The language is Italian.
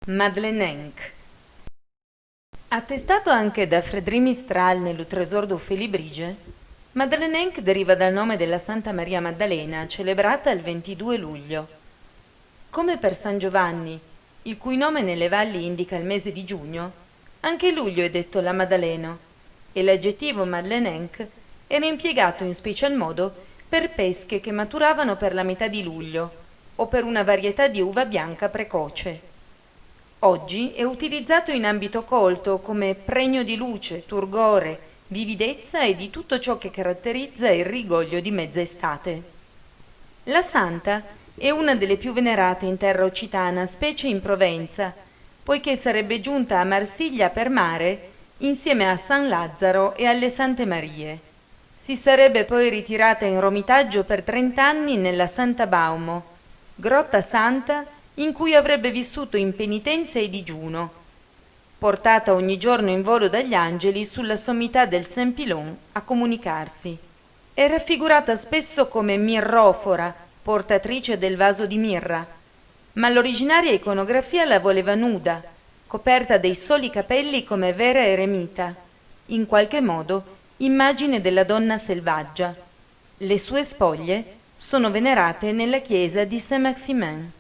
Madeleine Henck. Attestato anche da Frédéric Mistral nello Trésor d'Ophélie Brige, Madeleine Henck deriva dal nome della Santa Maria Maddalena, celebrata il 22 luglio. Come per San Giovanni, il cui nome nelle valli indica il mese di giugno, anche luglio è detto la Maddaleno, e l'aggettivo Madeleine Henck era impiegato in special modo per pesche che maturavano per la metà di luglio o per una varietà di uva bianca precoce. Oggi è utilizzato in ambito colto come pregno di luce, turgore, vividezza e di tutto ciò che caratterizza il rigoglio di mezza estate. La santa è una delle più venerate in terra occitana, specie in Provenza, poiché sarebbe giunta a Marsiglia per mare insieme a San Lazzaro e alle Sante Marie. Si sarebbe poi ritirata in Romitaggio per 30 anni nella Santa Baumo, grotta santa in cui avrebbe vissuto in penitenza e digiuno, portata ogni giorno in volo dagli angeli sulla sommità del Saint-Pilon a comunicarsi. È raffigurata spesso come mirrofora, portatrice del vaso di mirra, ma l'originaria iconografia la voleva nuda, coperta dei soli capelli come vera eremita, in qualche modo immagine della donna selvaggia. Le sue spoglie sono venerate nella chiesa di Saint-Maximin.